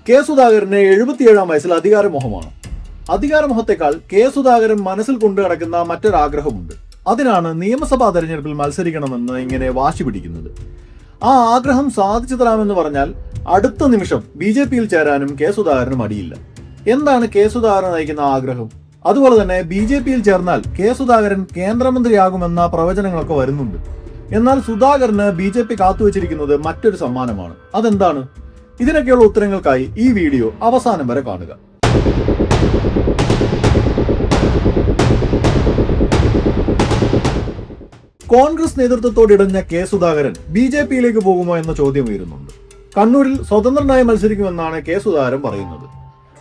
K സുധാകരന് 77-ാം വയസ്സിൽ അധികാരമോഹമാണ്. അധികാരമോഹത്തെക്കാൾ K Sudhakaran മനസ്സിൽ കൊണ്ടു നടക്കുന്ന മറ്റൊരാഗ്രഹമുണ്ട്. അതിനാണ് നിയമസഭാ തെരഞ്ഞെടുപ്പിൽ മത്സരിക്കണമെന്ന് ഇങ്ങനെ വാശി പിടിക്കുന്നത്. ആ ആഗ്രഹം സാധിച്ചു തരാമെന്ന് പറഞ്ഞാൽ അടുത്ത നിമിഷം BJP-യിൽ ചേരാനും കെ സുധാകരന് മടിയില്ല. എന്താണ് കെ സുധാകരൻ നയിക്കുന്ന ആഗ്രഹം? അതുപോലെ തന്നെ BJP-യിൽ ചേർന്നാൽ കെ സുധാകരൻ കേന്ദ്രമന്ത്രിയാകുമെന്ന പ്രവചനങ്ങളൊക്കെ വരുന്നുണ്ട്. എന്നാൽ സുധാകരന് BJP കാത്തുവച്ചിരിക്കുന്നത് മറ്റൊരു സമ്മാനമാണ്. അതെന്താണ്? ഇതിനൊക്കെയുള്ള ഉത്തരങ്ങൾക്കായി ഈ വീഡിയോ അവസാനം വരെ കാണുക. കോൺഗ്രസ് നേതൃത്വത്തോടിടഞ്ഞ കെ സുധാകരൻ BJP-യിലേക്ക് പോകുമോ എന്ന ചോദ്യം ഉയരുന്നുണ്ട്. കണ്ണൂരിൽ സ്വതന്ത്രനായി മത്സരിക്കുമെന്നാണ് കെ സുധാകരൻ പറയുന്നത്.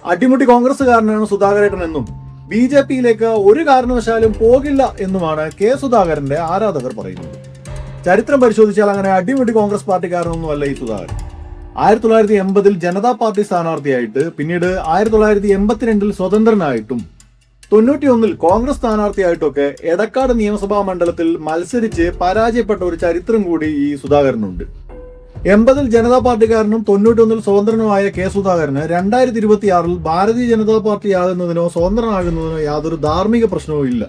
അടിമുടി കോൺഗ്രസുകാരനാണ് സുധാകരേട്ടനെന്നും BJP-യിലേക്ക് ഒരു കാരണവശാലും പോകില്ല എന്നുമാണ് കെ സുധാകരന്റെ ആരാധകർ പറയുന്നത്. ചരിത്രം പരിശോധിച്ചാൽ അങ്ങനെ അടിമുടി കോൺഗ്രസ് പാർട്ടിക്കാരനൊന്നുമല്ല ഈ സുധാകരൻ. 1980-ൽ ജനതാ പാർട്ടി സ്ഥാനാർത്ഥിയായിട്ട്, പിന്നീട് 1982-ൽ സ്വതന്ത്രനായിട്ടും 91-ൽ കോൺഗ്രസ് സ്ഥാനാർത്ഥിയായിട്ടൊക്കെ എടക്കാട് നിയമസഭാ മണ്ഡലത്തിൽ മത്സരിച്ച് പരാജയപ്പെട്ട ഒരു ചരിത്രം കൂടി ഈ സുധാകരനുണ്ട്. 80-ൽ ജനതാ പാർട്ടിക്കാരനും 91-ൽ സ്വതന്ത്രനുമായ കെ സുധാകരന് 2026-ൽ ഭാരതീയ ജനതാ പാർട്ടിയാകുന്നതിനോ സ്വതന്ത്രനാകുന്നതിനോ യാതൊരു ധാർമ്മിക പ്രശ്നവും ഇല്ല.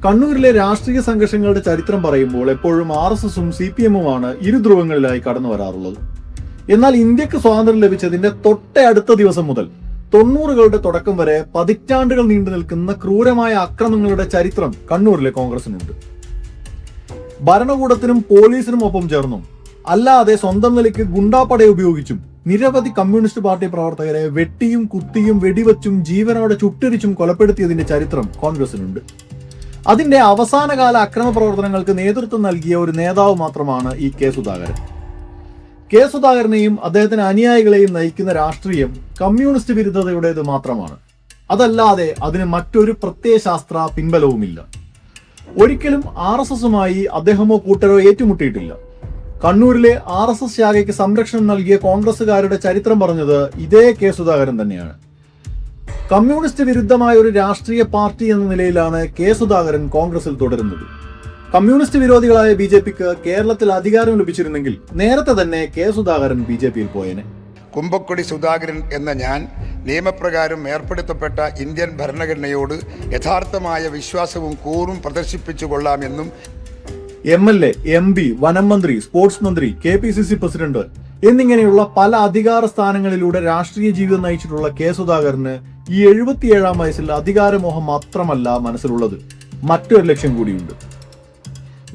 കണ്ണൂരിലെ രാഷ്ട്രീയ സംഘർഷങ്ങളുടെ ചരിത്രം പറയുമ്പോൾ എപ്പോഴും RSSും CPM-ഉമാണ് ഇരു ധ്രുവങ്ങളിലായി കടന്നു വരാറുള്ളത്. എന്നാൽ ഇന്ത്യക്ക് സ്വാതന്ത്ര്യം ലഭിച്ചതിന്റെ തൊട്ട അടുത്ത ദിവസം മുതൽ 90കളുടെ തുടക്കം വരെ പതിറ്റാണ്ടുകൾ നീണ്ടു നിൽക്കുന്ന ക്രൂരമായ അക്രമങ്ങളുടെ ചരിത്രം കണ്ണൂരിലെ കോൺഗ്രസിനുണ്ട്. ഭരണകൂടത്തിനും പോലീസിനും ഒപ്പം ചേർന്നും അല്ലാതെ സ്വന്തം നിലയ്ക്ക് ഗുണ്ടാപ്പടയെ ഉപയോഗിച്ചും നിരവധി കമ്മ്യൂണിസ്റ്റ് പാർട്ടി പ്രവർത്തകരെ വെട്ടിയും കുത്തിയും വെടിവച്ചും ജീവനോടെ ചുട്ടരിച്ചും കൊലപ്പെടുത്തിയതിന്റെ ചരിത്രം കോൺഗ്രസിനുണ്ട്. അതിന്റെ അവസാനകാല അക്രമ പ്രവർത്തനങ്ങൾക്ക് നേതൃത്വം നൽകിയ ഒരു നേതാവ് മാത്രമാണ് ഈ കെ സുധാകരൻ. കെ സുധാകരനെയും അദ്ദേഹത്തിന് അനുയായികളെയും നയിക്കുന്ന രാഷ്ട്രീയം കമ്മ്യൂണിസ്റ്റ് വിരുദ്ധതയുടേത് മാത്രമാണ്. അതല്ലാതെ അതിന് മറ്റൊരു പ്രത്യയശാസ്ത്ര പിൻബലവുമില്ല. ഒരിക്കലും RSSുമായി അദ്ദേഹമോ കൂട്ടരോ ഏറ്റുമുട്ടിയിട്ടില്ല. കണ്ണൂരിലെ RSS ശാഖയ്ക്ക് സംരക്ഷണം നൽകിയ കോൺഗ്രസുകാരുടെ ചരിത്രം പറഞ്ഞത് ഇതേ കെ സുധാകരൻ തന്നെയാണ്. കമ്മ്യൂണിസ്റ്റ് വിരുദ്ധമായ ഒരു രാഷ്ട്രീയ പാർട്ടി എന്ന നിലയിലാണ് കെ സുധാകരൻ കോൺഗ്രസിൽ തുടരുന്നത്. കമ്മ്യൂണിസ്റ്റ് വിരോധികളായ BJP-ക്ക് കേരളത്തിൽ അധികാരം ലഭിച്ചിരുന്നെങ്കിൽ നേരത്തെ തന്നെ കെ സുധാകരൻ BJP-യിൽ പോയേനെ. കുമ്പക്കൊടി സുധാകരൻ എന്ന ഞാൻ നിയമപ്രകാരം ഏർപ്പെടുത്തപ്പെട്ട ഇന്ത്യൻ ഭരണഘടനയോട് യഥാർത്ഥമായ വിശ്വാസവും കൂറും പ്രദർശിപ്പിച്ചു കൊള്ളാമെന്നും MLA, MP, വനം മന്ത്രി, സ്പോർട്സ് മന്ത്രി, KPCC പ്രസിഡന്റ് എന്നിങ്ങനെയുള്ള പല അധികാര സ്ഥാനങ്ങളിലൂടെ രാഷ്ട്രീയ ജീവിതം നയിച്ചിട്ടുള്ള കെ സുധാകരന് ഈ 77-ാം വയസ്സിൽ അധികാരമോഹം മാത്രമല്ല മനസ്സിലുള്ളത്, മറ്റൊരു ലക്ഷ്യം കൂടിയുണ്ട്.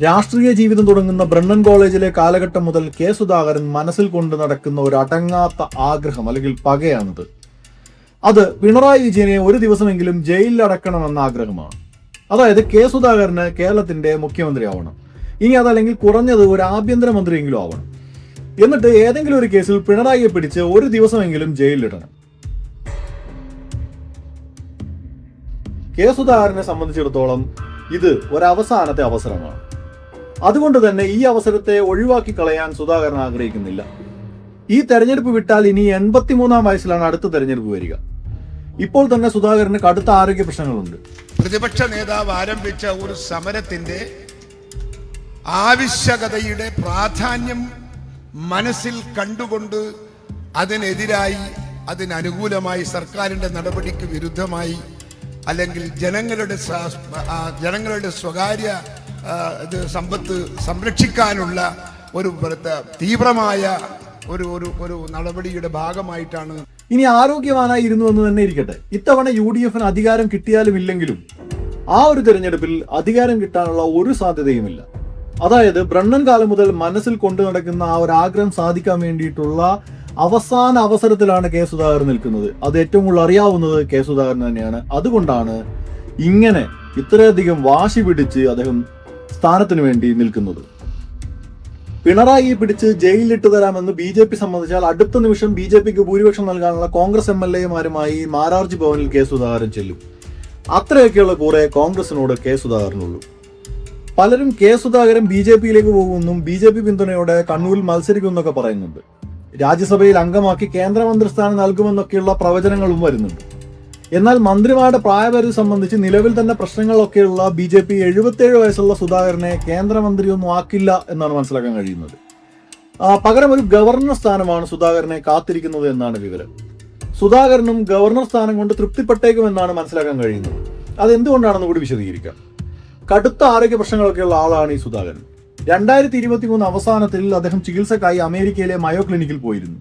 രാഷ്ട്രീയ ജീവിതം തുടങ്ങുന്ന ബ്രണ്ണൻ കോളേജിലെ കാലഘട്ടം മുതൽ കെ സുധാകരൻ മനസ്സിൽ കൊണ്ട് നടക്കുന്ന ഒരു അടങ്ങാത്ത ആഗ്രഹം അല്ലെങ്കിൽ പകയാണിത്. അത് പിണറായി വിജയനെ ഒരു ദിവസമെങ്കിലും ജയിലിൽ അടക്കണമെന്ന ആഗ്രഹമാണ്. അതായത് കെ സുധാകരന് കേരളത്തിന്റെ മുഖ്യമന്ത്രി ആവണം. ഇനി അതല്ലെങ്കിൽ കുറഞ്ഞത് ഒരു ആഭ്യന്തരമന്ത്രിയെങ്കിലും ആവണം. എന്നിട്ട് ഏതെങ്കിലും ഒരു കേസിൽ പിണറായിയെ പിടിച്ച് ഒരു ദിവസമെങ്കിലും ജയിലിലിടണം. കെ സുധാകരനെ സംബന്ധിച്ചിടത്തോളം ഇത് ഒരവസാനത്തെ അവസരമാണ്. അതുകൊണ്ട് തന്നെ ഈ അവസരത്തെ ഒഴിവാക്കി കളയാൻ സുധാകരൻ ആഗ്രഹിക്കുന്നില്ല. ഈ തെരഞ്ഞെടുപ്പ് വിട്ടാൽ ഇനി 83-ാം വയസ്സിലാണ് അടുത്ത തെരഞ്ഞെടുപ്പ് വരിക. ഇപ്പോൾ തന്നെ സുധാകരന് കടുത്ത ആരോഗ്യ പ്രശ്നങ്ങളുണ്ട്. പ്രതിപക്ഷ നേതാവ് ആരംഭിച്ച ഒരു സമരത്തിന്റെ ആവശ്യകതയുടെ പ്രാധാന്യം മനസ്സിൽ കണ്ടുകൊണ്ട് അതിനെതിരായി, അതിനനുകൂലമായി, സർക്കാരിന്റെ നടപടിക്ക് വിരുദ്ധമായി, അല്ലെങ്കിൽ ജനങ്ങളുടെ സ്വകാര്യ സമ്പത്ത് സംരക്ഷിക്കാനുള്ള ഒരു തീവ്രമായ ഒരു നടപടിയുടെ ഭാഗമായിട്ടാണ്. ഇനി ആരോഗ്യവാനായിരുന്നു എന്ന് തന്നെ ഇരിക്കട്ടെ, ഇത്തവണ UDF-ന് അധികാരം കിട്ടിയാലും ഇല്ലെങ്കിലും ആ ഒരു തെരഞ്ഞെടുപ്പിൽ അധികാരം കിട്ടാനുള്ള ഒരു സാധ്യതയുമില്ല. അതായത് ബ്രണ്ണൻ കാലം മുതൽ മനസ്സിൽ കൊണ്ടു നടക്കുന്ന ആ ഒരു ആഗ്രഹം സാധിക്കാൻ വേണ്ടിയിട്ടുള്ള അവസാന അവസരത്തിലാണ് കെ സുധാകരൻ നിൽക്കുന്നത്. അത് ഏറ്റവും കൂടുതൽ അറിയാവുന്നത് കെ സുധാകരൻ തന്നെയാണ്. അതുകൊണ്ടാണ് ഇങ്ങനെ ഇത്രയധികം വാശി പിടിച്ച് അദ്ദേഹം സ്ഥാനത്തിന് വേണ്ടി നിൽക്കുന്നത്. പിണറായിയെ പിടിച്ച് ജയിലിലിട്ട് തരാമെന്ന് BJP സമ്മതിച്ചാൽ അടുത്ത നിമിഷം BJP-ക്ക് ഭൂരിപക്ഷം നൽകാനുള്ള കോൺഗ്രസ് MLA-മാരുമായി മാരാർജി ഭവനിൽ കെ സുധാകരൻ ചെല്ലും. അത്രയൊക്കെയുള്ള കൂടെ കോൺഗ്രസിനോട് കെ സുധാകരനുള്ളൂ. പലരും കെ സുധാകരൻ BJP-യിലേക്ക് പോകുമെന്നും BJP പിന്തുണയോടെ കണ്ണൂരിൽ മത്സരിക്കുമെന്നൊക്കെ പറയുന്നുണ്ട്. രാജ്യസഭയിൽ അംഗമാക്കി കേന്ദ്രമന്ത്രിസ്ഥാനം നൽകുമെന്നൊക്കെയുള്ള പ്രവചനങ്ങളും വരുന്നുണ്ട്. എന്നാൽ മന്ത്രിമാരുടെ പ്രായപരിധി സംബന്ധിച്ച് നിലവിൽ തന്നെ പ്രശ്നങ്ങളൊക്കെയുള്ള BJP 77 വയസ്സുള്ള സുധാകരനെ കേന്ദ്രമന്ത്രിയൊന്നും ആക്കില്ല എന്നാണ് മനസ്സിലാക്കാൻ കഴിയുന്നത്. പകരം ഒരു ഗവർണർ സ്ഥാനമാണ് സുധാകരനെ കാത്തിരിക്കുന്നത് എന്നാണ് വിവരം. സുധാകരനും ഗവർണർ സ്ഥാനം കൊണ്ട് തൃപ്തിപ്പെട്ടേക്കുമെന്നാണ് മനസ്സിലാക്കാൻ കഴിയുന്നത്. അതെന്തുകൊണ്ടാണെന്ന് കൂടി വിശദീകരിക്കാം. കടുത്ത ആരോഗ്യ പ്രശ്നങ്ങളൊക്കെയുള്ള ആളാണ് ഈ സുധാകരൻ. 2023 അവസാനത്തിൽ അദ്ദേഹം ചികിത്സക്കായി അമേരിക്കയിലെ മയോ ക്ലിനിക്കിൽ പോയിരുന്നു.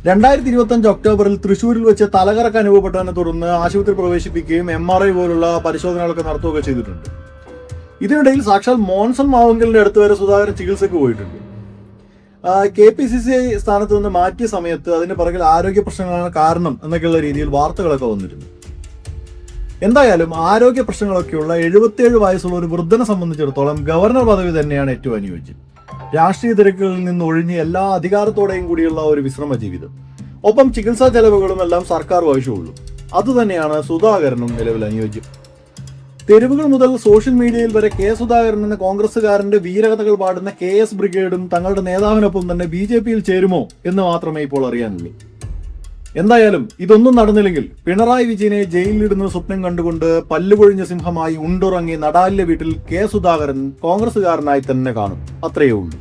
2025 ഒക്ടോബറിൽ തൃശ്ശൂരിൽ വെച്ച് തലകറക്കം അനുഭവപ്പെട്ടതിനെ തുടർന്ന് ആശുപത്രി പ്രവേശിപ്പിക്കുകയും MRI പോലുള്ള പരിശോധനകളൊക്കെ നടത്തുകയൊക്കെ ചെയ്തിട്ടുണ്ട്. ഇതിനിടയിൽ സാക്ഷാൽ മോൻസൺ മാവുങ്കലിന്റെ അടുത്ത് വരെ സുധാകരൻ ചികിത്സയ്ക്ക് പോയിട്ടുണ്ട്. KPCC സ്ഥാനത്ത് നിന്ന് മാറ്റിയ സമയത്ത് അതിന് പിറകിൽ ആരോഗ്യ പ്രശ്നങ്ങളാണ് കാരണം എന്നൊക്കെയുള്ള രീതിയിൽ വാർത്തകളൊക്കെ വന്നിരുന്നു. എന്തായാലും ആരോഗ്യ പ്രശ്നങ്ങളൊക്കെയുള്ള 77 വയസ്സുള്ള ഒരു വൃദ്ധനെ സംബന്ധിച്ചിടത്തോളം ഗവർണർ പദവി തന്നെയാണ് ഏറ്റവും അനുയോജ്യം. രാഷ്ട്രീയ തിരക്കുകളിൽ നിന്ന് ഒഴിഞ്ഞ് എല്ലാ അധികാരത്തോടെയും കൂടിയുള്ള ഒരു വിശ്രമ ജീവിതം, ഒപ്പം ചികിത്സാ ചെലവുകളും എല്ലാം സർക്കാർ വഹിച്ചുകൊള്ളും. അതുതന്നെയാണ് സുധാകരനും നിലവിൽ അനുയോജ്യം. തെരുവുകൾ മുതൽ സോഷ്യൽ മീഡിയയിൽ വരെ കെ സുധാകരൻ എന്ന കോൺഗ്രസുകാരന്റെ വീരകഥകൾ പാടുന്ന KS ബ്രിഗേഡും തങ്ങളുടെ നേതാവിനൊപ്പം തന്നെ BJPയിൽ ചേരുമോ എന്ന് മാത്രമേ ഇപ്പോൾ അറിയാനുള്ളൂ. എന്തായാലും ഇതൊന്നും നടന്നില്ലെങ്കിൽ പിണറായി വിജയനെ ജയിലിലിടുന്ന സ്വപ്നം കണ്ടുകൊണ്ട് പല്ലുകൊഴിഞ്ഞ സിംഹമായി ഉണ്ടുറങ്ങി നടാലിലെ വീട്ടിൽ കെ സുധാകരൻ കോൺഗ്രസുകാരനായി തന്നെ കാണും. അത്രയേ ഉള്ളൂ.